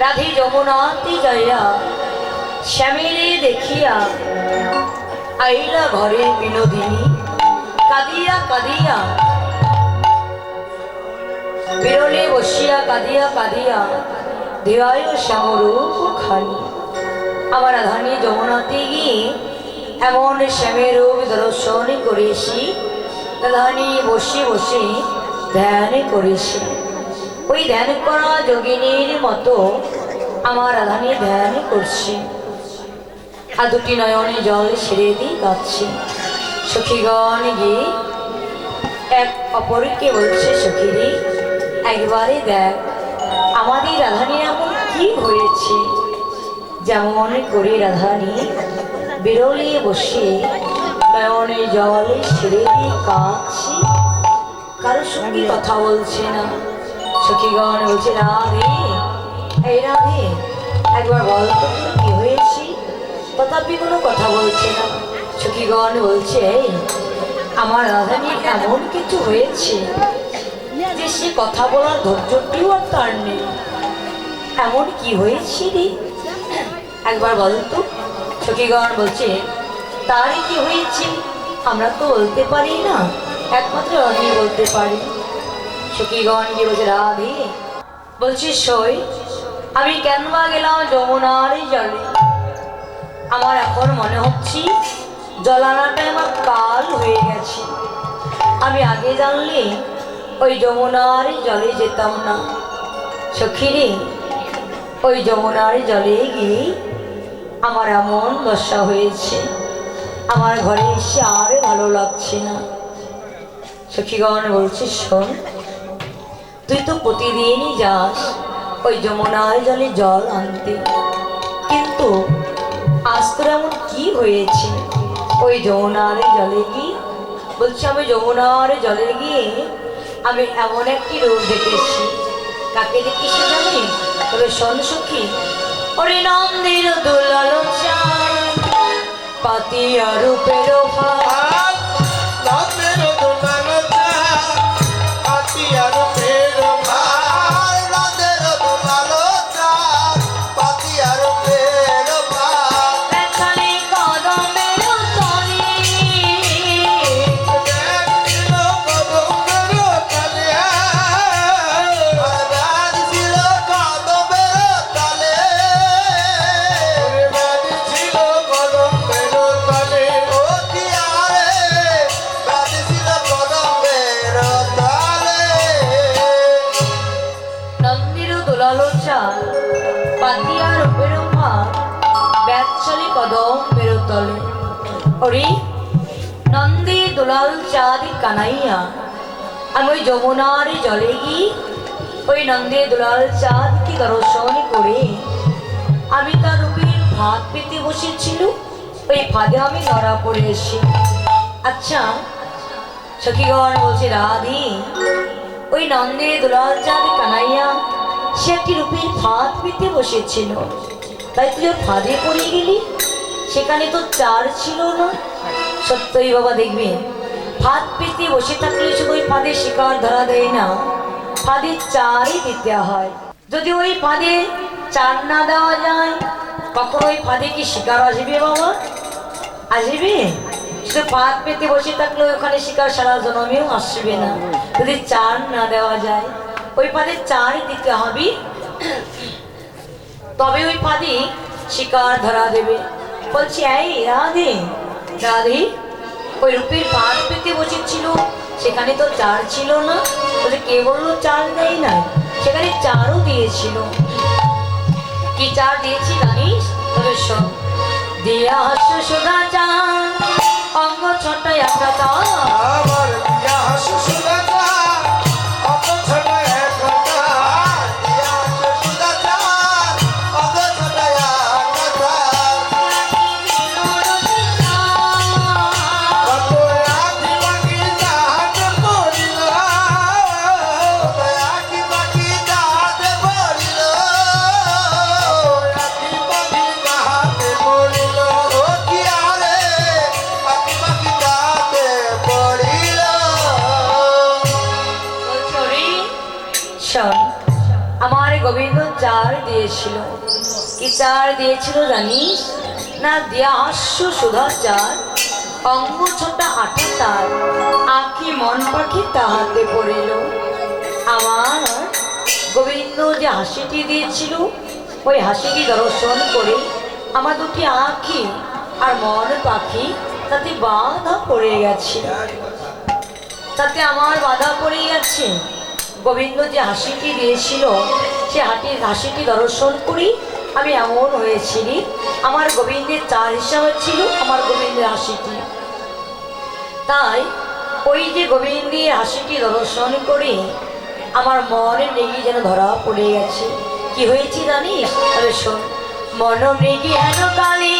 রাধে যমুনাতে যাইয়া শ্যামেরে দেখিয়া আইলা ঘরে বিনোদিনী কাঁদিয়া কাঁদিয়া বিরলে বসিয়া কাঁদিয়া কাঁদিয়া দেওয়ায় শ্যামরূপ খানি। আমার রাধানী যমুনাতে গিয়ে এমন শ্যামের রূপ দর্শন করেছি, রাধানী বসে বসে ধ্যান করেছি। ওই ধ্যান করা যোগিনীর মতো আমার রাধানী ধ্যান করছে, আর দুটি নয়নে জল ছেড়ে দিয়ে কাঁদছে। সখীগণ গিয়ে এক অপরকে বলছে, সখীরে একবারে দেখ আমাদের রাধানী এমন কি হয়েছে। যেমন করে রাধানী বিরলে বসে নয়নে জল ছেড়ে দিয়ে কাঁদছে, কারোর সঙ্গে কথা বলছে না। সখীগণ বলছে, রাধে এই রাধে একবার বল তো কি হয়েছে। তথাপি কোনো কথা বলছে না। সখীগণ বলছে, আমার রাধানী এমন কিছু হয়েছে যে সে কথা বলার ধৈর্যটিও আর তার নেই। এমন কি হয়েছে রে, একবার বল তো। সখীগণ বলছে, তারই কি হয়েছে আমরা তো বলতে পারি না, একমাত্র আমি বলতে পারি। সখীগণ কি বলছে, রাধে বলছি সই আমি কেন বা গেলাম যমুনার জলে। আমার এখন মনে হচ্ছে জল আনাটাই আমার কাল হয়ে গেছে। আমি আগে জানলে ওই যমুনার জলে যেতাম না। সখীরে ওই যমুনার জলে গিয়ে আমার এমন দশা হয়েছে, আমার ঘরে এসে আর ভালো লাগছে না। সখীগণ বলছে, শোন তুই তো প্রতিদিনই যাস ওই যমুনার জলে জল আনতে, কিন্তু আজ তোর এমন কি হয়েছে ওই যমুনার জলে গিয়ে। বলছি, আমি যমুনার জলে গিয়ে আমি এমন একটি রূপ দেখেছি। কাকে দেখেছি জানি? তবে শোন সখী, ওরে নন্দের দুলাল চাঁদ পাতিয়া রূপের ভার, নন্দের দুলাল চাঁদ পাতিয়া রূপের ভার, নন্দের দুলাল চাঁদ পাতিয়া রূপের ভার, বেচালি কদমের তলে ছিল কদমের তলে, রাজ ছিল কদমের তলে, রাজ ছিল কদমের তলে, ও কি আরে রাজ ছিল কদমের তলে। নন্দির দুলাল চাঁদ পাতিয়া রূপের ভার, বেচালি কদম বেরোতলে। ওরে নন্দী দুলাল চাঁদ কানাইয়া আমি ওই যমুনার জলে গিয়ে ওই নন্দী দুলাল চাঁদকে দর্শন করে আমি তার রূপের ভাত পেতে বসেছিল, ওই ফাঁদে আমি ধরা পড়ে এসি। আচ্ছা সখীগণ বলছে, রাধে ওই নন্দে দুলাল চাঁদ কানাইয়া সে একটি রূপের ফাঁদ পেতে বসেছিল, তাই তুই ওর ফাঁদে পড়ে গেলি। সেখানে তো চার ছিল না। সত্যই বাবা দেখবে, ফাঁদ পেতে বসে থাকলে শুধু ওই ফাঁদে শিকার ধরা দেয় না, ফাঁদে চারই দিতে হয়। যদি ওই ফাঁদে চার না দেওয়া যায়, কখন ওই ফাঁদে কি শিকার আসবে বাবা? আসবে? শুধু ফাঁদ পেতে বসে থাকলে ওখানে শিকার সারা জন্মেও আসবে না। যদি চার না দেওয়া যায়, ওই ফাঁদে চারই দিতে হবে, তবে ওই ফাঁদে শিকার ধরা দেবে। বলছি, এই রাধে রাধে ওই রূপের ফাঁদ পেতে বসেছিল, সেখানে তো চার ছিল না। বলছে, কে বললো চার দেয় না? সেখানে চারও দিয়েছিল। কি চার দিয়েছি জানিস? তবে শোন, দিয়া হাস্য সুধা চান অঙ্গ ছোট একটা চান, আমার দিয়া হাসু সুদা চাঁদ অত ছোট একটা চাঁদ, দিয়া হাসু সুদা চাঁদ অত ছোট একটা চাঁদ, কত আঁখি পাখি চাঁদ পড়িল, কত আঁখি পাখি চাঁদ পড়িল, আঁখি পাখি চাঁদ পড়িল, ও কি আরে আঁখি পাখি চাঁদ পড়িল। গোবিন্দ চার দিয়েছিল। কি চার দিয়েছিল জানিস? না, দিয়া হাস্য সুধা চার, অঙ্গ ছোটা আঠা তার, আঁখি মন পাখি তাহাতে পড়িল। আমার গোবিন্দ যে হাসিটি দিয়েছিল, ওই হাসিটি দর্শন করে আমার দুটি আঁখি আর মন পাখি তাতে বাধা পড়ে গেছে। তাতে আমার বাধা পড়ে গেছে। গোবিন্দ যে হাসিটি দিয়েছিল, সে হাসিটি দর্শন করি আমি এমন হয়েছিলি। আমার গোবিন্দের চার হিসাবে ছিল আমার গোবিন্দের হাসিটি। তাই ওই যে গোবিন্দের হাসিটি দর্শন করে আমার মনে মৃগী যেন ধরা পড়ে গেছে। কি হয়েছে জানিস? তবে শোন। মন মৃগী হেন কালী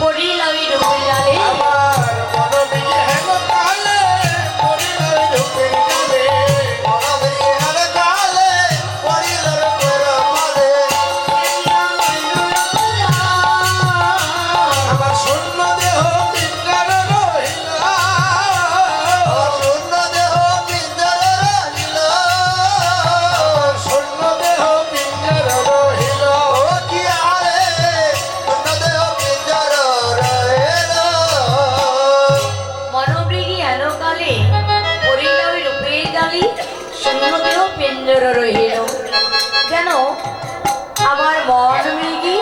পড়িল ওই রূপে জালে, আমার মনোবিজে হেন কালে পড়িল রূপের জালে, মনোবিজে হেন কালে পড়িল রূপের জালে। আমার শূন্য দেহ পিঞ্জর রহিল, আমার শূন্য দেহ পিঞ্জর রহিল, আমার শূন্য দেহ পিঞ্জর রহিল। ও কি আরে শূন্য দেহ পিঞ্জর রহিল। মনোমৃগী হেন কালে পড়িল ওই রূপে জালি, শূন্যদেহ পিঞ্জর রহিল। যেন আমার মন মৃগী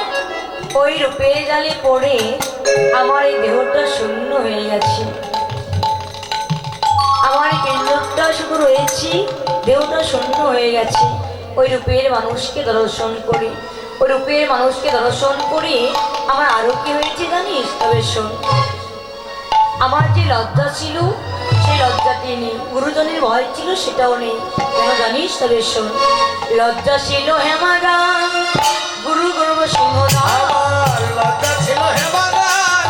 ওই রূপে জালে পড়ে আমার এই দেহটা শূন্য হয়ে গেছে। আমার এই পিঞ্জরটা শুধু রয়েছি, দেহটা শূন্য হয়ে গেছে। ওই রূপের মানুষকে দর্শন করি, ওই রূপের মানুষকে দর্শন করি আমার আরো কি হয়েছে জানিস? তবে শোন। আমার যে লজ্জা ছিল সেই লজ্জাটি নেই, গুরুজনের ভয় ছিল সেটাও নেই। কেন জানিস? তবে শোন। লজ্জা ছিল হেমাগান গুরু গৌরব সিংহদান, আমার লজ্জা ছিল হেমাগান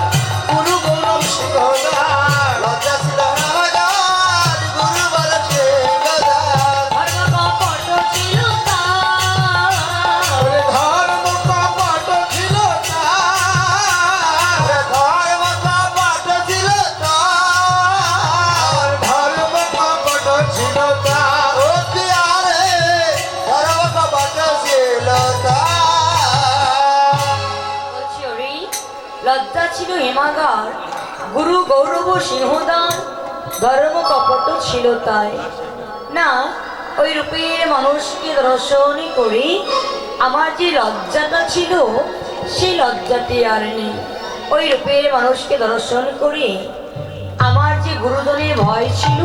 গুরু গৌরব সিংহদান, লজ্জা ছিল হেমাগান গুরু গৌরব সিংহদান। ধর্ম কপট ছিল তার, ওরে ধর্ম কপট ছিল তার, ওরে ধর্ম কপট ছিল তার, ধর্ম কপট ছিল তার। ও কি আরে ধর্ম কপট ছিল তার। বলছি ওরে, লজ্জা ছিল হেমাগার গুরু গৌরব সিংহদান, ধর্ম কপট ছিল তাই না। ওই রূপের মানুষকে দর্শন করে আমার যে লজ্জাটা ছিল সেই লজ্জাটি আর নেই। ওই রূপের মানুষকে দর্শন করে আমার যে গুরুজনের ভয় ছিল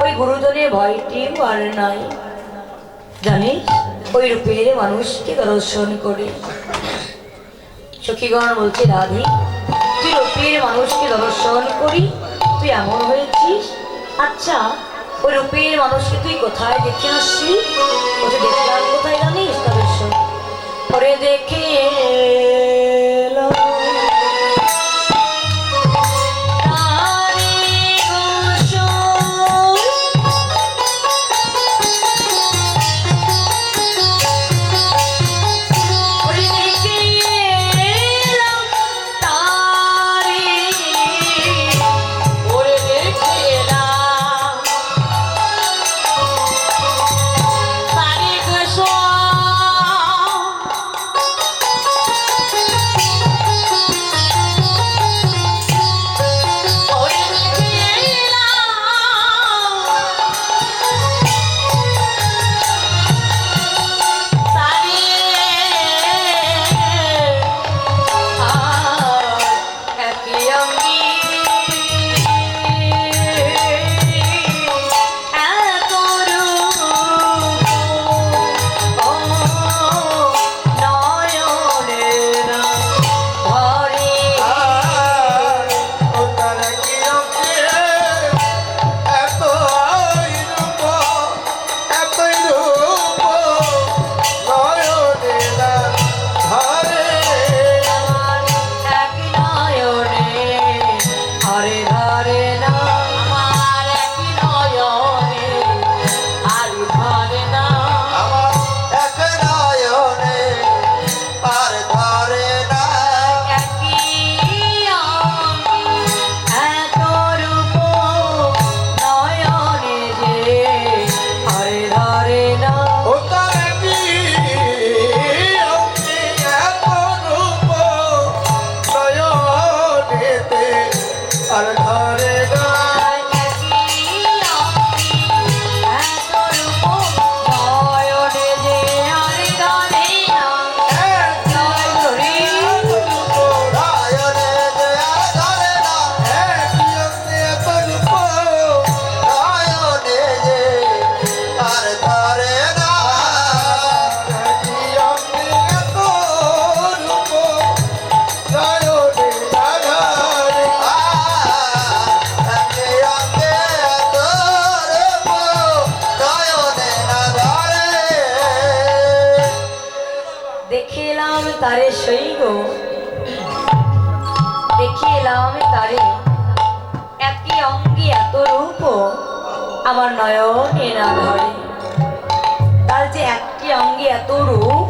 ওই গুরুজনের ভয়টিও আর নাই। জানিস? ওই রূপের মানুষকে দর্শন করে সখীগণ বলছে, রাধে তুই রূপের মানুষকে দর্শন করি তুই এমন হয়েছিস। আচ্ছা, ওই রূপের মানুষকে তুই কোথায় দেখে আসলি? ওকে দেখলাম কোথায় জানিস? তবে শোন। ওরে দেখে এলাম তারি গোসল, ওরে দেখে এলাম তারি, ওরে দেখে এলাম তারি গোসল। এলাম তারে সইগ, দেখে এলাম তারে একই অঙ্গে এত রূপ আমার নয়নে না ধরে। তার যে একটি অঙ্গে এত রূপ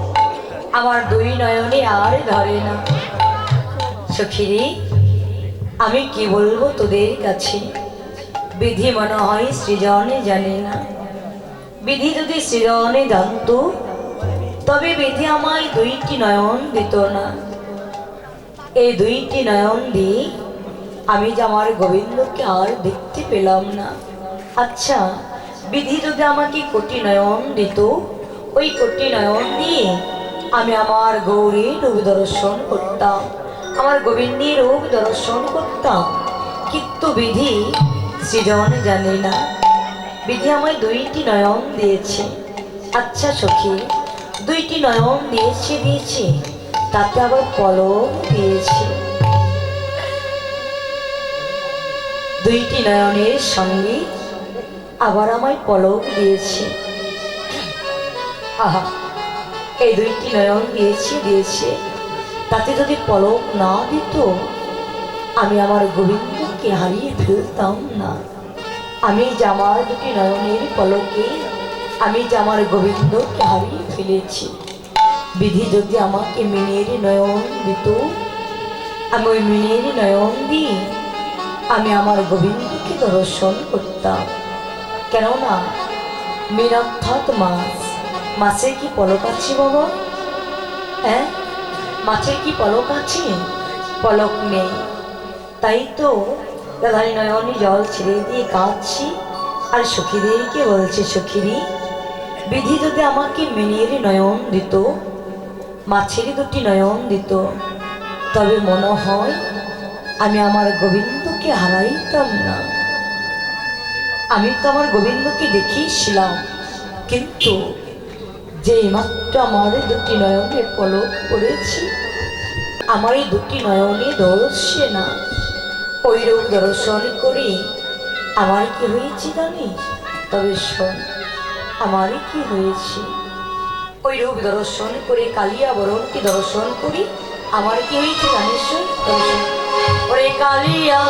আমার দুই নয়নে আর ধরে না। সখিরে আমি কি বলবো তোদের কাছে, বিধি মনে হয় সৃজনে জানে না। বিধি যদি সৃজনে জানতো তবে বিধি আমায় দুইটি নয়ন দিত না। এই দুইটি নয়ন দিয়ে আমি যে আমার গোবিন্দকে আর দেখতে পেলাম না। আচ্ছা, বিধি যদি আমাকে কোটি নয়ন দিত, ওই কোটি নয়ন দিয়ে আমি আমার গৌরীর রূপ দর্শন করতাম, আমার গোবিন্দের রূপ দর্শন করতাম। কিন্তু বিধি সৃজন জানে না। বিধি আমায় দুইটি নয়ন দিয়েছে। আচ্ছা সখী, দুইটি নয়ন দিয়েছে, তাতে আবার পলক দিয়েছে। দুইটি নয়নের সঙ্গে আবার আমায় পলক দিয়েছে। আহা, এই দুইটি নয়ন দিয়েছে, তাতে যদি পলক না দিত আমি আমার গোবিন্দকে হারিয়ে ফেলতাম না। আমি যে আমার দুটি নয়নের পলকে আমি যে আমার গোবিন্দকে হারিয়ে ফেলেছি। বিধি যদি আমাকে মিনের নয়ন দিত, আমি ওই মিনের নয়ন দিয়ে আমি আমার গোবিন্দকে দর্শন করতাম। কেননা মিন অর্থাৎ মাছ, মাছের কি পলক আছে বাবা? হ্যাঁ, মাছের কি পলক আছে? পলক নেই। তাই তো রাধানী নয়নে জল ছেড়ে দিয়ে কাঁদছি আর সখীদেরকে বলছে, সখীরি বিধি যদি আমাকে মিনের নয়ন দিত, মাছের দুটি নয়ন দিত, তবে মনে হয় আমি আমার গোবিন্দকে হারাইতাম না। আমি তো আমার গোবিন্দকে দেখিয়েছিলাম, কিন্তু যেই মাত্র আমার দুটি নয়নের পলক পড়েছি, আমার এই দুটি নয়নে ধরছে না। ওই রূপ দর্শন করে আমার কি হয়েছে জানিস? তবে শোন, আমারই কি হয়েছে। ওই রূপ দর্শন করে কালিয়া বরণকে দর্শন করি আমার কি হয়েছে জানিস? দর্শন ওরে কালিয়া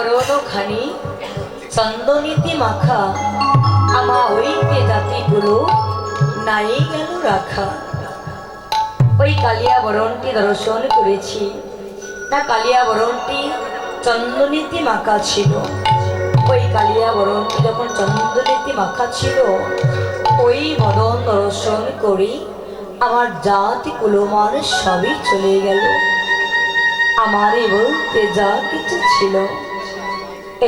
বরণ খানি চন্দনীতি মাখা আমা হইতে জাতিগুলো নাই গেল রাখা। ওই কালিয়া বরণটি দর্শন করেছি না, কালিয়া বরণটি চন্দনীতি মাখা ছিল। ওই কালিয়া বরণটি যখন চন্দনীতি মাখা ছিল, ওই বদন দর্শন করি আমার জাতি কুলমান সবই চলে গেল। আমারই বলতে যা কিছু ছিল,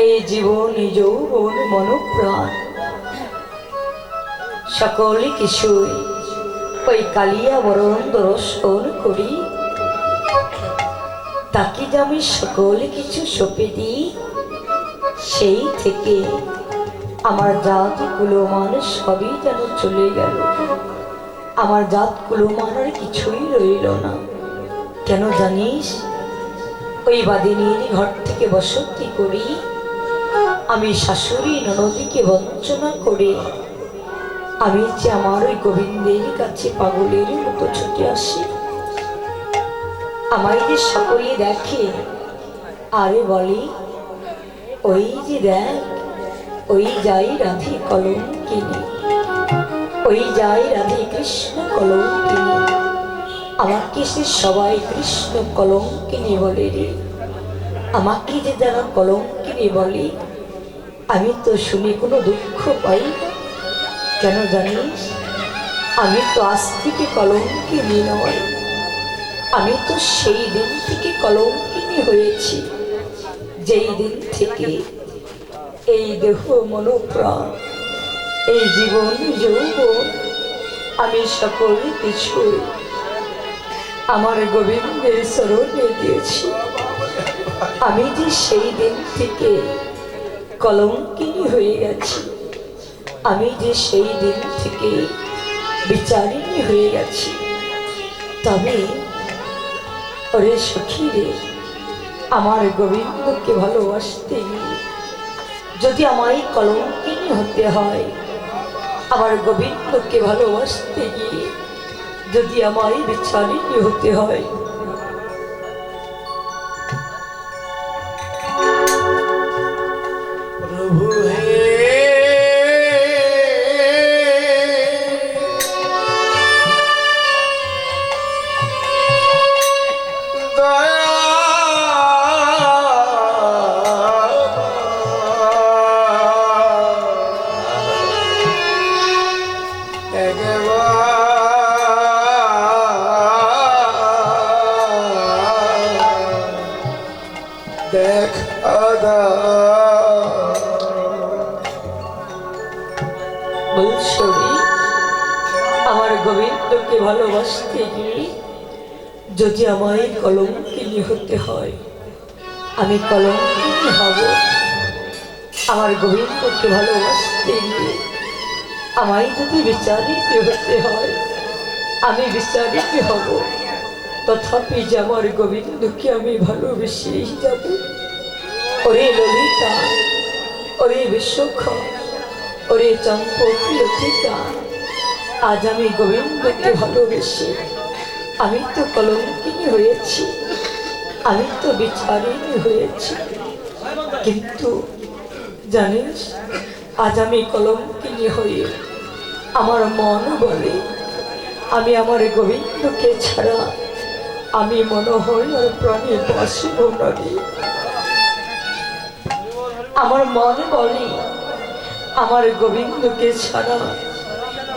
এই জীবন যৌবন মনপ্রাণ সকলে কিছুই ওই কালিয়া বরণ দর্শন করি, তাকে যে আমি সকলে কিছু সঁপে দিই। সেই থেকে আমার জাত কুলমান সবই যেন চলে গেল। আমার জাত কুলমান আর কিছুই রইল না। কেন জানিস? ওই বাদিনীর ঘর থেকে বসতি করি আমি শাশুড়ি ননদীকে বঞ্চনা করে আমি যে আমার ওই গোবিন্দের কাছে পাগলের মতো ছুটে আসি। আমায় যে সকলে দেখে আরে বলি, ওই যে দেখ, ওই যাই রাধে কলঙ্কিনী, ওই যাই রাধে কৃষ্ণ কলঙ্কিনী। আমাকে সে সবাই কৃষ্ণ কলঙ্কিনী বলে রে। আমাকে যে যারা কলঙ্কিনী বলে, আমি তো শুনে কোনো দুঃখ পাই না। কেন জানিস? আমি তো আজ থেকে কলঙ্কিনী নয়, আমি তো সেই দিন থেকে কলঙ্কিনী হয়েছি যেই দিন থেকে এই দেহ মনোপ্রাণ, এই জীবন যৌবন আমি সকল কিছু আমার গোবিন্দের চরণে দিয়েছি। আমি যে সেই দিন থেকে কলঙ্কিনী হয়ে গেছি, আমি যে সেই দিন থেকে বিচারিণী হয়ে গেছি। তবে ওরে সখী রে, আমার গোবিন্দকে ভালোবাসতে গিয়ে যদি আমায় কলঙ্কিনী হতে হয়, আমার গোবিন্দকে ভালোবাসতে গিয়ে যদি আমায় বিচারিণী হতে হয়, প্রভু হে দেখা বৎসরি আমার গোবিন্দকে ভালোবাসতে গিয়ে যদি আমায় কলঙ্কিনী হতে হয়, আমি কলঙ্কিনী হব। আমার গোবিন্দকে ভালোবাসতে গিয়ে আমায় যদি বিচারিত হতে হয়, আমি বিচারিত হব। তথাপি যে আমার গোবিন্দকে আমি ভালোবেসেই যাব। ওরে ললিতা, ওরে বিশ্বখা, ওরে চম্পকীয়তিকা, আজ আমি গোবিন্দকে ভালোবেসে আমি তো কলঙ্কিনী হয়েছি, আমি তো বিচারিণী হয়েছি। কিন্তু জানিস, আজ আমি কলঙ্কিনী হয়ে আমার মন বলে আমি আমার গোবিন্দকে ছাড়া আমি মনে হয় আর প্রাণী বাসিব না রে। আমার মন বলে আমার গোবিন্দকে ছাড়া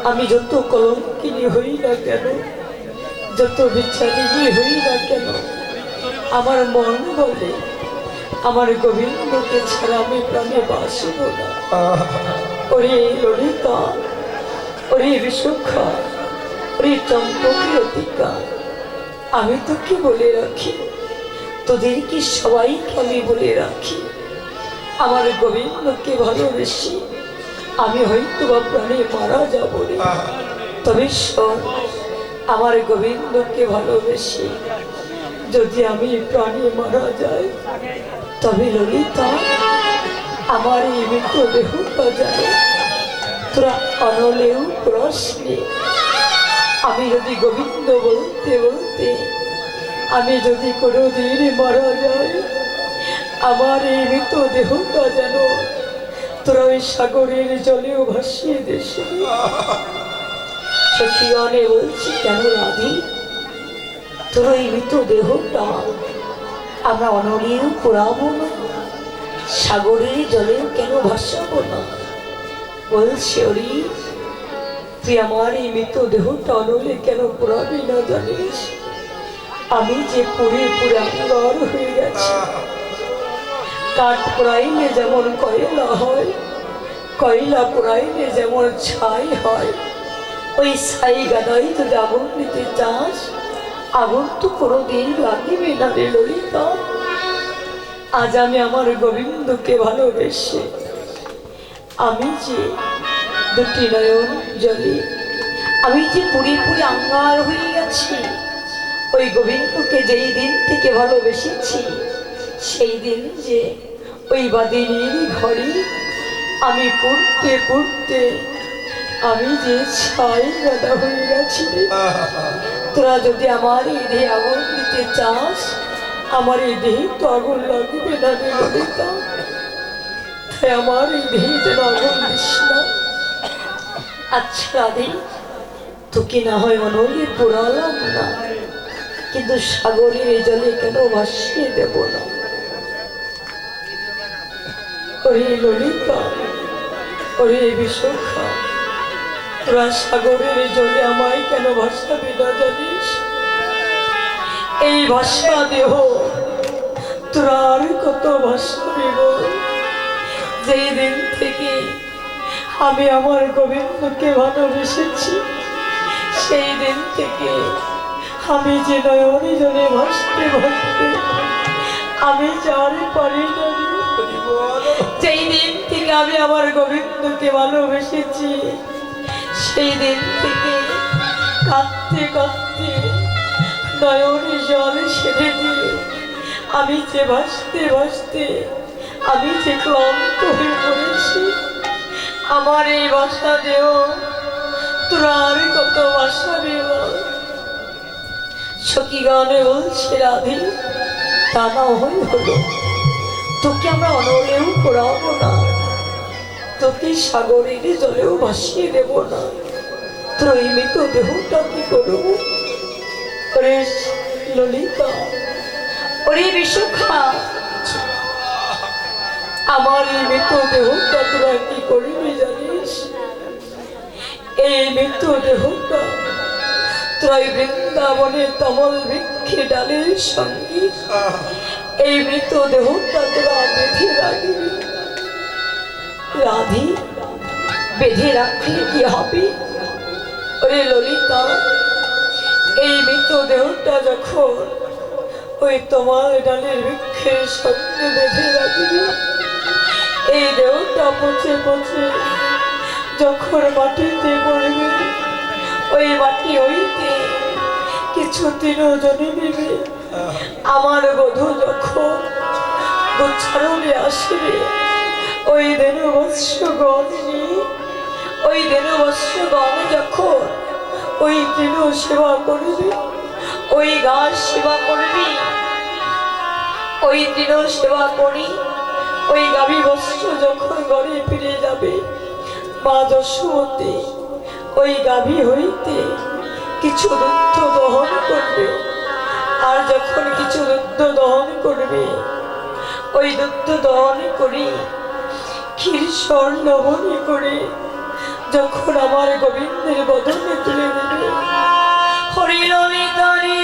আমি যত কলঙ্কিনী হই না কেন, যত বিচারিণী হই না কেন, আমার মন বলে আমার গোবিন্দকে ছাড়া আমি প্রাণে বাসিব না। ওরে ললিতা, ওরে বিশ্বখা, ওরে চম্পকীয়তিকা, আমি তোকে বলে রাখি, তোদেরকে সবাইকে আমি বলে রাখি, আমার গোবিন্দকে ভালোবেসে আমি হয়তো বা প্রাণে মারা যাব রে। তবে শোন, আমার গোবিন্দকে ভালোবেসে যদি আমি প্রাণে মারা যাই, তবে ললিতা আমার এই মৃতদেহটা যায় তোরা অনলেও প্রশ্নে। আমি যদি গোবিন্দ বলতে বলতে আমি যদি কোনোদিন মারা যাই, আমার এই মৃত দেহটা যেন তোরা ওই সাগরের জলেও ভাসিয়ে দেশে। সখীগণে বলছি, কেন রাধি, তোর এই মৃত দেহটা আমরা অনলেও পোড়াবো না, সাগরের জলেও কেন ভাসাবো না? বলছে, ওরে তুই আমার এই মৃত দেহটা অনলে কেন পোড়াবি না জানিস? আমি যে পুড়ে পুড়ে আঙ্গার হয়ে গেছি। কাঠ পোড়াইলে যেমন কয়লা হয়, কয়লা পোড়াইলে যেমন ছাই হয়, ওই ছাই গাদাই যদি আগুন নিতে চাস, আগুন তো কোনোদিন লাগিবে না রে ললিতা। আজ আমি আমার গোবিন্দকে ভালোবেসে আমি যে দুটি নয়ন জলে আমি যে পুড়ে পুড়ে আঙ্গার হয়ে গেছি, ওই গোবিন্দকে যেই দিন থেকে ভালোবেসেছি, সেই দিন যে ওই বাদিনীর ঘরে আমি পড়তে পড়তে আমি যে ছাই গাদা হয়ে গেছি। তোরা যদি আমার এই দেহে আগুন দিতে চাস, আমার এই দেহে তো আগুন লাগবে না রে ললিতা। তাই আমার এই দেহে যেন আগুন দিস না। আচ্ছা রাধে, তোকে না হয় অনলে পোড়ালাম না, কিন্তু সাগরের জলে কেন ভাসিয়ে দেব না? ওরে ললিতা, ওরে বিশাখা, তোরা সাগরের জলে আমায় কেন ভাসাবি না জানিস? এই ভাষা দেহ তোরা আর কত ভাসাবি বল? যেই দিন থেকে আমি আমার গোবিন্দকে ভালোবেসেছি, সেই দিন থেকে আমি যে নয়নে জলে ভাসতে ভাসতে আমি যার পারি না। যেই দিন থেকে আমি আমার গোবিন্দকে ভালোবেসেছি, সেই দিন থেকে কাঁদতে কাঁদতে নয়নে জল সেরে দিয়ে আমি যে ভাসতে ভাসতে আমি যে ক্লান্ত হয়ে পড়েছি। আমার এই বাসা দেহ তোরা আর কত ভাসাবি বল? সখীগণে বলছে, রাধে তা না হই হলো, তোকে আমরা অনলেও পোড়াবো না, তোকে সাগরের জলেও ভাসিয়ে দেব না। তোর এই মৃত দেহটা কি করবো? ওরে ললিতা, ওরে বিশাখা, আমার এই মৃত দেহটা তোরা কি করবি জানিস? এই মৃত দেহটা তোরা বৃন্দাবনের তমল বৃক্ষে ডালের সঙ্গে এই মৃত দেহটা তোরা বেঁধে রাখবি। রাধে, বেঁধে রাখলে কি হবে? ওরে ললিতা, এই মৃত দেহটা যখন ওই তোমার ডালের বৃক্ষের সঙ্গে বেঁধে রাখবি, এই দেহটা পচে পচে যখন মাটিতে পড়বে, ওই মাটি হইতে কিছু তৃণজনে নেবে। আমার বধূ যখন গোচ্ছারণে আসবে, ওই দেনবৎসগণ নিয়ে ওই দেনবৎসগণ যখন ওই তৃণ সেবা করবে, ওই গাছ সেবা করবে, ওই তৃণ সেবা করি ওই গাভী বৎস যখন ঘরে ফিরে যাবে, মা যশোমতী ওই গাভী হইতে কিছু দুধ দহন করবে। আর যখন কিছু দুধ দহন করবে, ওই দুধ দহন করে ক্ষীর স্বর্ণবনী করে যখন আমার গোবিন্দের বদনে তুলে দেবে, হরি ললিতারে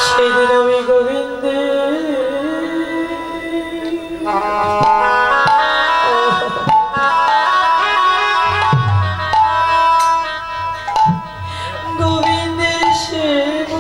সেদিন আমি গোবিন্দে গোবিন্দের সেব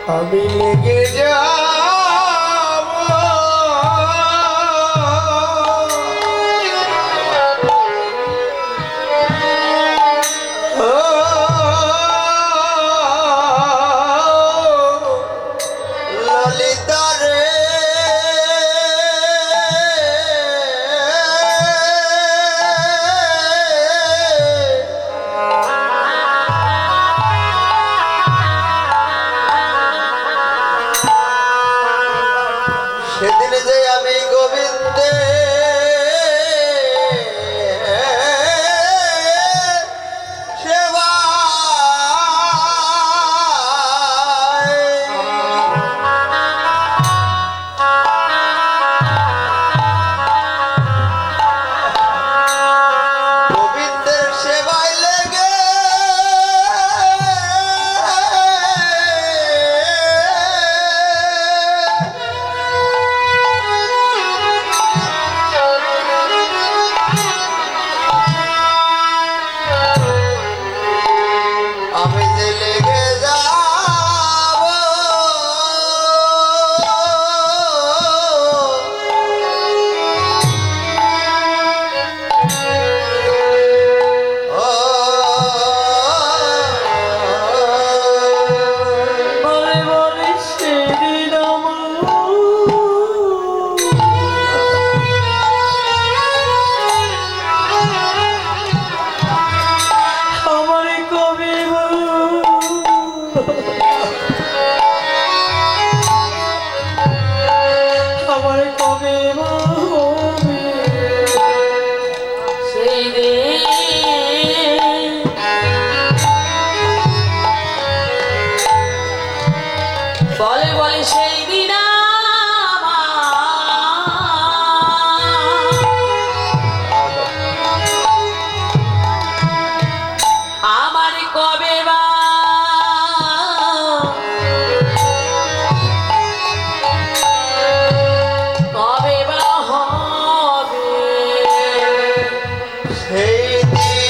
আমি লেগে যাব ও ললিতা রে সেদিন যে আমি গোবিন্দে সেবা গোবিন্দের সেবায় লেগে আমি যে লেগে যাব ও বলে বলে সেদিন আমার কবি আমার কবে সেই দিন বলে বলে সেই দিন আমার কবে বা কবে বা হবে সেই দিন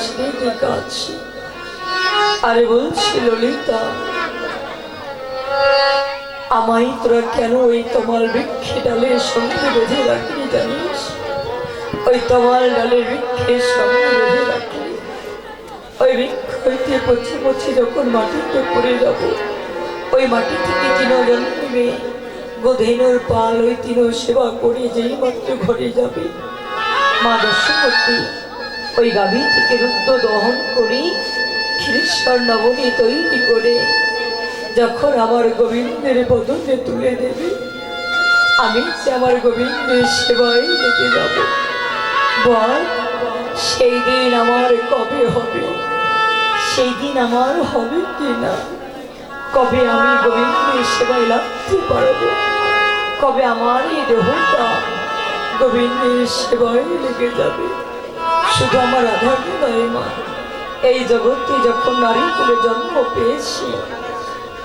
ছেড়ে দিয়ে কাঁদছি। আরে বলছি ললিতা, আমায় তোরা কেন ওই তমাল বৃক্ষে ডালের সঙ্গে বেঁধে রাখলি জানিস? ওই তমাল ডালের বৃক্ষের সঙ্গে বেঁধে রাখলি। ওই বৃক্ষ হইতে পচে পচে যখন মাটিতে পড়ে যাব, ওই মাটি থেকে তিন জন্মে গোধেনুর পাল ওই তিন সেবা করে যেই মাত্র ঘরে যাবে, মা দশমতী ওই গাভী থেকে রুদ্র দহন করি ক্ষীরেশ্বর নবনী তৈরি করে যখন আমার গোবিন্দের বদনে তুলে দেবে, আমি যে আমার গোবিন্দের সেবায় লেগে যাব। বল সেই দিন আমার কবে হবে? সেই দিন আমার হবে কি না? কবে আমি গোবিন্দের সেবায় লাগতে পারবো? কবে আমার এই দেহটা গোবিন্দের সেবায় লেগে যাবে? শুধু আমার আধারই নয় মা, এই জগতে যখন নারী করে জন্ম পেয়েছি,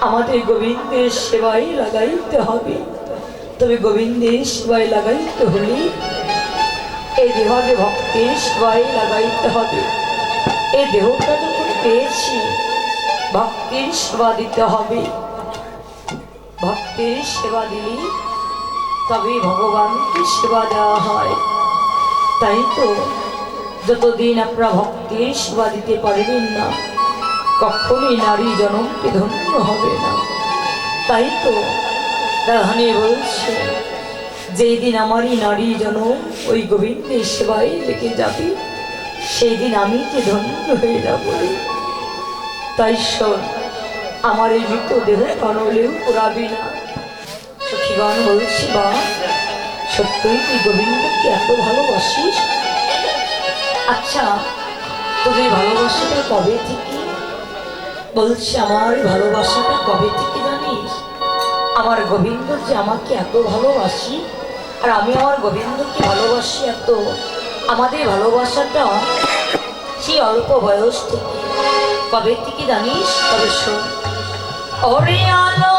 আমাদের গোবিন্দের সেবায় লাগাইতে হবে। তবে গোবিন্দের সেবায় লাগাইতে হলে এই দেহকে ভক্তের সেবায় লাগাইতে হবে। এই দেহটা যখন পেয়েছি, ভক্তের সেবা দিতে হবে। ভক্তের সেবা দিলে তবে ভগবানকে সেবা দেওয়া হয়। তাই তো যতদিন আপনারা ভক্তের সেবা দিতে পারবেন না, কখনই নারী জনমকে ধন্য হবে না। তাই তো রাধারানী বলছে, যেই দিন আমারই নারী জনম ওই গোবিন্দের সেবায় লেগে যাবে, সেই দিন আমি যে ধন্য হয়ে যাব। তাই শোন, আমার এই মৃত দেহ কানলেও পুরাবি না। সখীগণ বলছি, বা সত্যই তুই গোবিন্দকে এত ভালোবাসিস? আচ্ছা, তোদের ভালোবাসাটা কবে থেকে? বলছি, আমার ভালোবাসাটা কবে থেকে জানিস? আমার গোবিন্দ যে আমাকে এত ভালোবাসি, আর আমি আমার গোবিন্দকে ভালোবাসি এত, আমাদের ভালোবাসাটা সেই অল্প বয়স থেকে। কবে থেকে জানিস? তবে শোন। ওরে আলো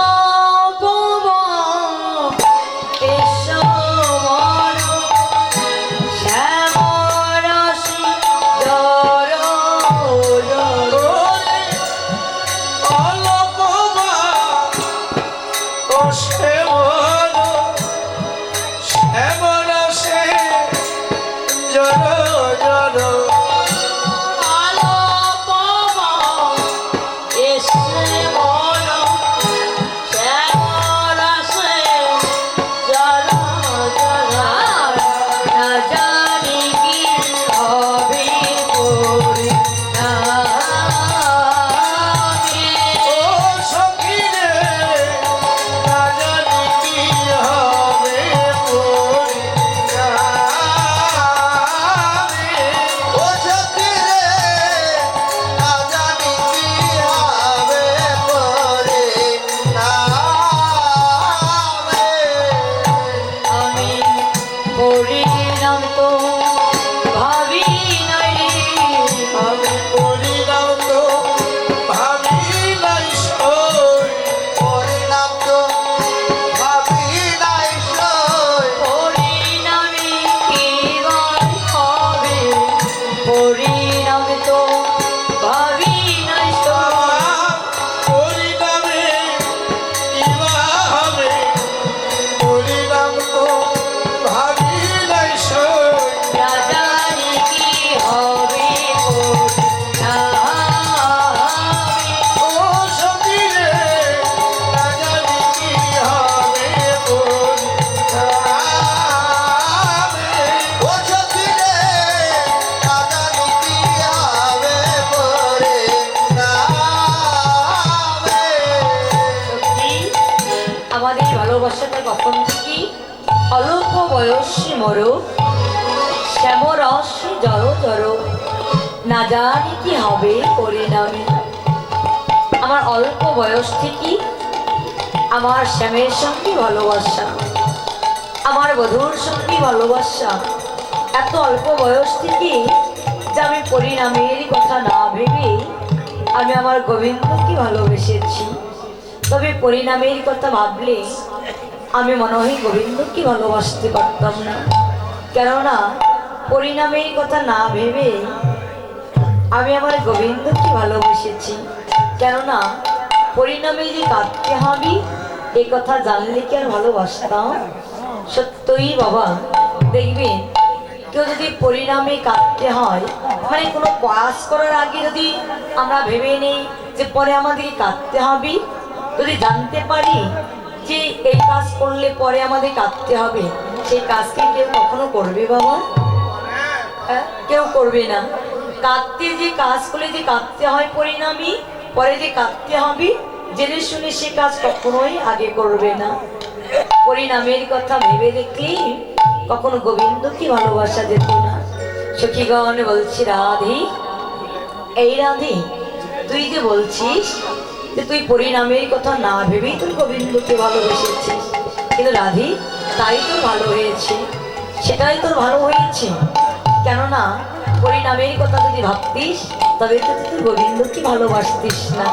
অল্প বয়সী মরো শ্যামরসে জড়ো জড়ো, না জানি কি হবে পরিণামে। আমার অল্প বয়স থেকে আমার শ্যামের সঙ্গে ভালোবাসা, আমার বধূর সঙ্গে ভালোবাসা, এত অল্প বয়স থেকে যে আমি পরিণামের কথা না ভেবে আমি আমার গোবিন্দকে ভালোবেসেছি। তবে পরিণামের কথা ভাবলে আমি মনে হয় গোবিন্দকে ভালোবাসতে পারতাম না। কেননা পরিণামের কথা না ভেবে আমি আমার গোবিন্দকে ভালোবেসেছি, কেননা পরিণামে যে কাঁদতে হবে এ কথা জানলে কি আর ভালোবাসতাম? সত্যই বাবা, দেখবেন কেউ যদি পরিণামে কাঁদতে হয়, মানে কোনো কাজ করার আগে যদি আমরা ভেবে নেই যে পরে আমাদেরকে কাঁদতে হবে, যদি জানতে পারি যে এই কাজ করলে পরে আমাদের কাঁদতে হবে, সেই কাজকে কেউ কখনো করবে বাবা? কেউ করবে না। কাঁদতে যে কাজ করলে যে কাঁদতে হয় পরিণামী, পরে যে কাঁদতে হবে জেনে শুনে সে কাজ কখনোই আগে করবে না। পরিণামের কথা ভেবে দেখলেই কখনো গোবিন্দকে ভালোবাসা যেত না। সখীগণ বলছি, রাধি, এই রাধি, তুই যে বলছিস যে তুই পরিণামের কথা না ভেবেই তুই গোবিন্দকে ভালোবেসেছিস, কিন্তু রাধি তাই তোর ভালো হয়েছে, সেটাই তোর ভালো হয়েছে। কেননা পরিণামের কথা যদি ভাবতিস তবে তো তুই গোবিন্দকে ভালোবাসতিস না।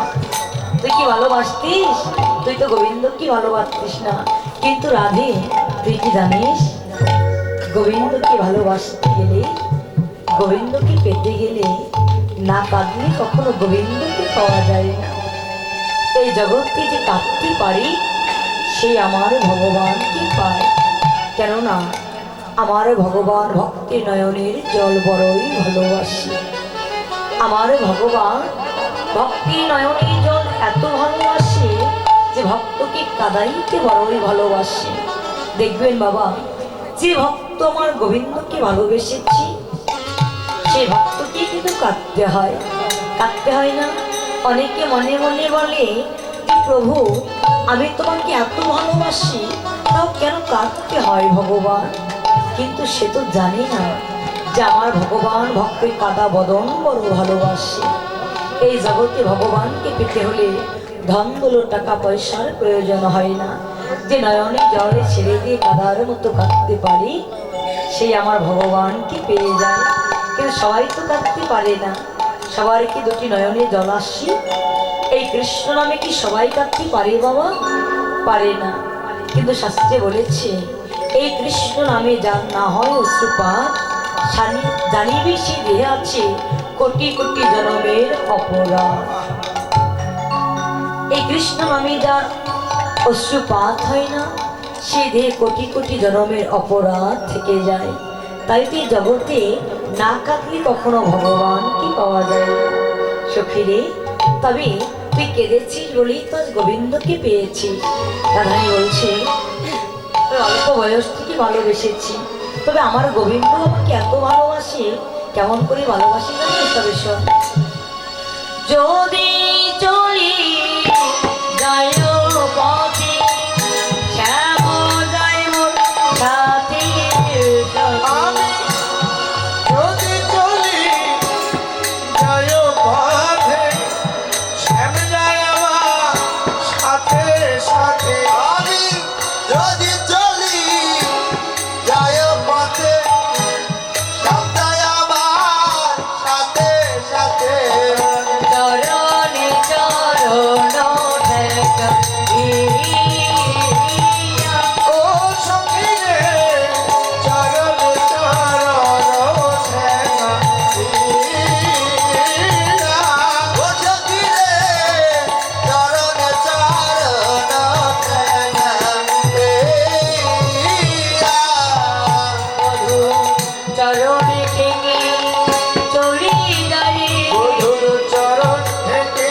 তুই কি ভালোবাসতিস? তুই তো গোবিন্দকে ভালোবাসতিস না। কিন্তু রাধে, তুই কি জানিস, গোবিন্দকে ভালোবাসতে গেলে, গোবিন্দকে পেতে গেলে না কাঁদলে কখনো গোবিন্দকে পাওয়া যায় না। এই জগৎকে যে কাঁদতে পারি সেই আমার ভগবানকে পায়। কেননা আমার ভগবান ভক্তি নয়নের জল বড়ই ভালোবাসি। আমার ভগবান ভক্তি নয়নের জল এত ভালোবাসে যে ভক্তকে কাদাইতে বড়ই ভালোবাসে। দেখবেন বাবা, যে ভক্ত আমার গোবিন্দকে ভালোবেসেছি সেই ভক্তকে কিন্তু কাঁদতে হয়, কাঁদতে হয় না? অনেকে মনে মনে বলে যে প্রভু, আমি তোমাকে এত ভালোবাসি, তাও কেন কাঁদতে হয় ভগবান? কিন্তু সে তো জানি না যে আমার ভগবান ভক্তের কাদা বদন বড় ভালোবাসে। এই জগতে ভগবানকে পেতে হলে ধন দৌলত টাকা পয়সার প্রয়োজন হয় না। যে নয়নে জলে ছেড়ে দিয়ে কাদার মতো কাঁদতে পারি সেই আমার ভগবানকে পেয়ে যায়। কিন্তু সবাই তো কাঁদতে পারে না। সবার কি দুটি নয়নে জল আসি? এই কৃষ্ণ নামে কি সবাই কাঁদতে পারে বাবা? পারে না। কিন্তু শাস্ত্রে বলেছে, এই কৃষ্ণ নামে যার না হয় অশ্রুপাত, জানিবি সে দেহে আছে কোটি কোটি জনমের অপরাধ। এই কৃষ্ণ নামে যার অশ্রুপাত হয় না, সে দেহে কোটি কোটি জনমের অপরাধ থেকে যায়। তাই তো জগতে না কাঁদলে কখনো ভগবানকে পাওয়া যায় না। সখীরে, তবে তুই কেঁদেছিস বলেই তো আজ গোবিন্দকে পেয়েছিস। রাধারানী বলছে, অল্প বয়স থেকে ভালোবেসেছি, তবে আমার গোবিন্দ আমাকে এত ভালোবাসে। কেমন করে ভালোবাসি জানিস? তবে শোন। যদি চলি যায় পথে, শ্যাম যায় মোর সাথী, আমি যদি চলি যায় পথে, শ্যাম যায় আমার সাথে সাথে। আমি যদি চলি যায় পথে, শ্যাম যায় আমার সাথে সাথে। চরণে চরণ ঠেকাইয়া, ও সখী রে, চরণ চরণ ঠেকাইয়া। ও সখী রে, চরণ চরণ ঠেকাইয়া। মধু চরণে থেকে চলি যাই, বধুর চরণ থেকে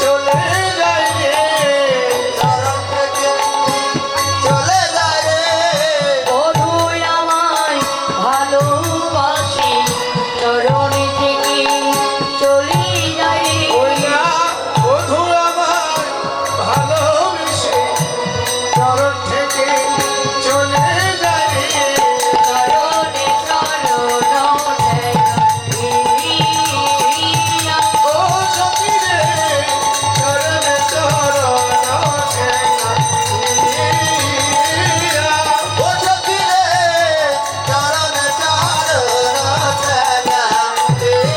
চলে যায় রে, চরণ থেকে চলে যায় রে। মধু আমায় ভালোবাসি, চরণে থেকে চলি যাই। ওই না বধু আমার ভালোবেসে চরণ থেকে চলে যায় রে। চরণে চরণ ঠেকাইয়া, ও সখী রে, চরণে চরণ ঠেকাইয়া। ও সখী রে, চরণে চরণ ঠেকাইয়া।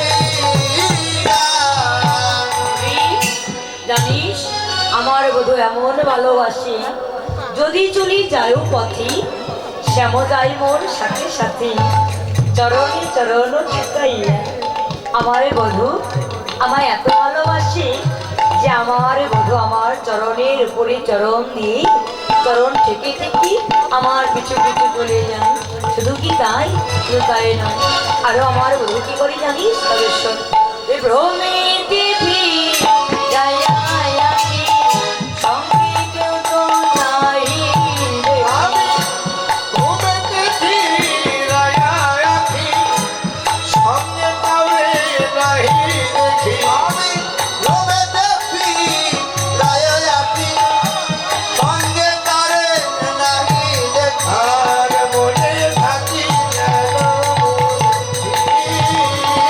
জানিস, আমার বধূ এমন ভালোবাসি, যদি চলি যায় পথে, শ্যাম যাই মোর সাথে সাথে, চরণে চরণ ঠেকাইয়া। আমার বধূ আমায় এত ভালোবাসে যে আমার বধূ আমার চরণের উপরে চরণ দিয়ে চরণ থেকে থেকে আমার পিছু পিছু চলে যায়। শুধু কি তাই, শুধু তাই নয়, আরো আমার বধূ কি করে জানিস? তবে শোন, ভ্রমে দেবী জয়া আছি, সঙ্গে কেউ তো নাই রে। আমি ঘুমেতে ফিরাইয়া আছি, সঙ্গে কাউরে নাহি দেখি। আমি ঘুমেতে ফিরাইয়া আছি, সঙ্গে কাউরে নাহি দেখি। আর মনে থাকি যেন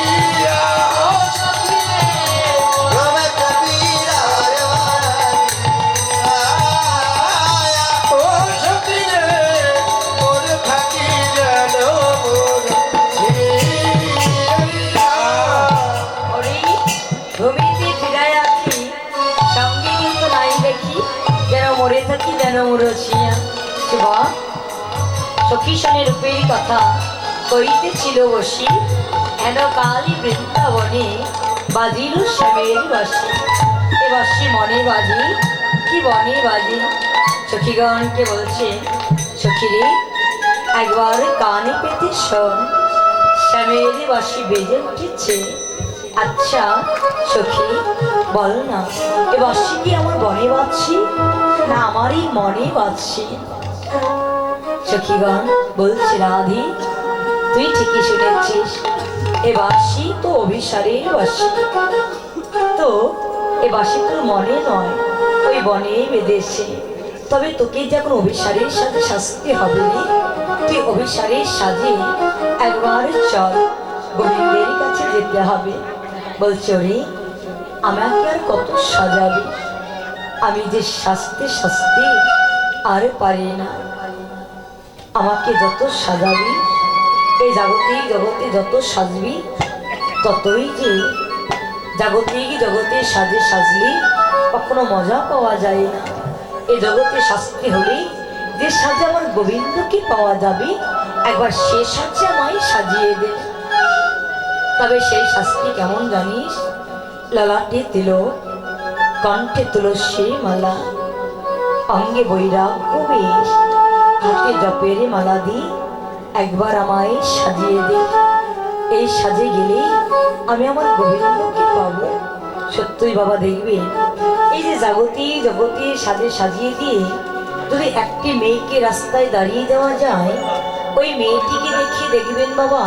মরিয়া। ঘুমেতে ফিরাইয়া ও সখী রে, মনে থাকি যেন মরিয়া। ওরে ভূমিতে ফিরায় আছি, সঙ্গে কিন্তু নাই দেখি, যেন মরে থাকি যেন মরছিয়া। শিবা সখী সনে রূপের কথা কইতেছিল বসি, হেন কালী বৃন্দাবনে বাজিল শ্যামের বাসি। এ বাসি মনে বাজি কি বনে বাজি। সখীগণকে বলছে, সখী রে একবার কানে পেতে শোন, শ্যামের বাসি বেজে উঠেছে। আচ্ছা সখী বল না, এ বাসি কি আমার বনে বাজছি না আমারই মনে বাজছি? সখীগণ বলছে, রাধি তুই ঠিকই শুনেছিস, এ বাসি তো অভিসারের বাসি। তো এ বাসি তোর মনে নয়, ওই বনে বেঁধেছে। তবে তোকে যখন অভিসারের সাথে শাস্তি হবে রে, তুই অভিসারের সাজে একবার চল, গোবিন্দের কাছে যেতে হবে। বলছো রে আমাকে আর কত সাজাবে, আমি যে শাস্তি শাস্তি আর পারি না। আমাকে যত সাজাবি, এই জাগতিক জগতে যত সাজবি, ততই যে জাগতিক জগতে সাজে সাজলি কখনো মজা পাওয়া যায় না। এই জগতে শাস্তি হলে যে সাজে আমার গোবিন্দকে পাওয়া যাবে, একবার সে সাজে আমায় সাজিয়ে দে। তবে সেই শাস্তি কেমন জানিস? ললাটে তিলক, কণ্ঠে তুলসী মালা, অঙ্গে বৈরাগ্য বেশ, হাতে জপের মালা দি একবার আমায় সাজিয়ে দে। এই সাজে গেলে আমি আমার গোবিন্দকে পাবো। সত্যই বাবা দেখবে, এই যে জাগতি জগতে সাজে সাজিয়ে দিয়ে যদি একটি মেয়েকে রাস্তায় দাঁড়িয়ে দেওয়া যায়, ওই মেয়েটিকে দেখে দেখবেন বাবা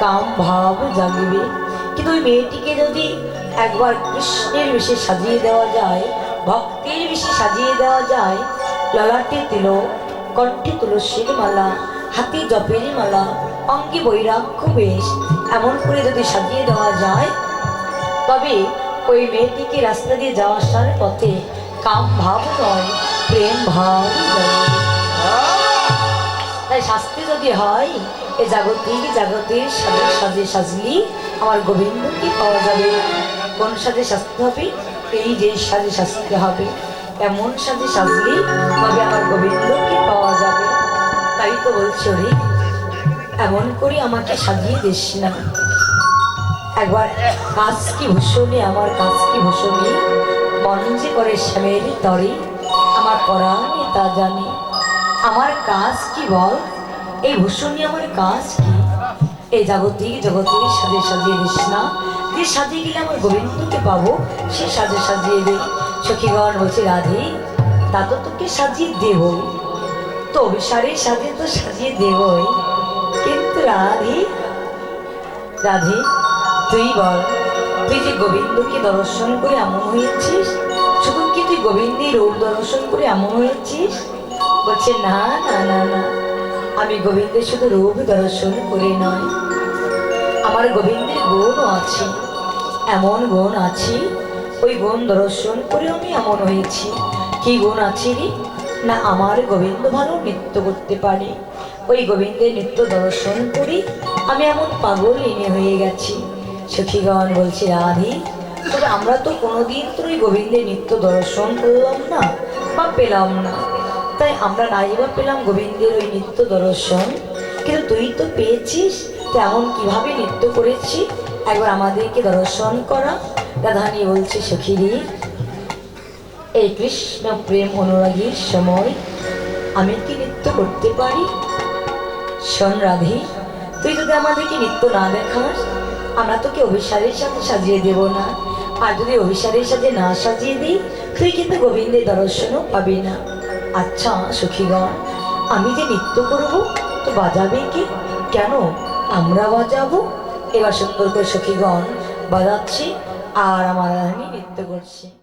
কাম ভাব জাগবে। কিন্তু ওই মেয়েটিকে যদি একবার কৃষ্ণের বেশে সাজিয়ে দেওয়া যায়, ভক্তের বেশে সাজিয়ে দেওয়া যায়, ললাটে তিলক, কণ্ঠে তুলসীর মালা, হাতে জপের মালা, অঙ্গে বৈরাগ্য বেশ, এমন করে যদি সাজিয়ে দেওয়া যায়, তবে ওই মেয়েটিকে রাস্তা দিয়ে যাওয়া আসার পথে কাম ভাব নয়, প্রেম ভাব জাগে। তাই শাস্তি যদি হয়, এ জাগতিক জাগতের সাজে সাজে সাজলি আমার গোবিন্দকে পাওয়া যাবে। কোন সাজে শাস্তি হবে? এই যে সাজে শাস্তি হবে, এমন সাজে সাজলি তবে আমার গোবিন্দকে পাওয়া যাবে। তাই তো বলছো রে, এমন করে আমাকে সাজিয়ে দিস না। একবার কাজ কি ভূষণে, আমার কাজ কি ভূষণে, মন যে করে শ্যামের তরে, আমার পরাণে তা জানে। আমার কাজ কি বল, এই ভূষণে আমার কাজ কি? এই জাগতিক জগতের সাজে সাজিয়ে দিস না, যে সাজিয়ে গেলে আমার গোবিন্দকে পাবো সে সাজে সাজিয়ে দে। সখীগণ বলছে, রাধে তা তো তোকে সাজিয়ে দেবই, তো অভিসারের সাজে তো সাজিয়ে দেবই, কিন্তু রাধে রাধে তুই বল, তুই যে গোবিন্দকে দর্শন করে এমন হয়েছিস, শুধু কি তুই গোবিন্দের রূপ দর্শন করে এমন হয়েছিস? বলছে, না না না না, আমি গোবিন্দের শুধু রূপ দর্শন করে নয়, আমার গোবিন্দের গুণও আছে, এমন গুণ আছে, ওই গুণ দর্শন করে আমি এমন হয়েছি। কি গুণ আছে রে? না আমার গোবিন্দ ভালো নৃত্য করতে পারে, ওই গোবিন্দের নৃত্য দর্শন করে আমি এমন পাগল এনে হয়ে গেছি। সখীগণ বলছে, রাধে তবে আমরা তো কোনোদিন তোর ওই গোবিন্দের নৃত্য দর্শন করলাম না বা পেলাম না, তাই আমরা নাই বা পেলাম গোবিন্দের ওই নৃত্য দর্শন, কিন্তু তুই তো পেয়েছিস, তেমন কিভাবে নৃত্য করেছি একবার আমাদেরকে দর্শন করা। রাধারানী বলছে, সখীরে, এই কৃষ্ণ প্রেম অনুরাগীর সময় আমি কি নৃত্য করতে পারি? শোন রাধে, তুই যদি আমাদেরকে নৃত্য না দেখাস, আমরা তোকে অভিসারের সাথে সাজিয়ে দেব না। আর যদি অভিসারের সাথে না সাজিয়ে দিই, তুই কিন্তু গোবিন্দের দর্শনও পাবি না। আচ্ছা সখীগণ, আমি যে নৃত্য করব, তো বাজাবে কে? কেন আমরা বাজাবো? এবার সুন্দর করে সখীগণ বাজাচ্ছি আর আমার রানী নৃত্য করছে।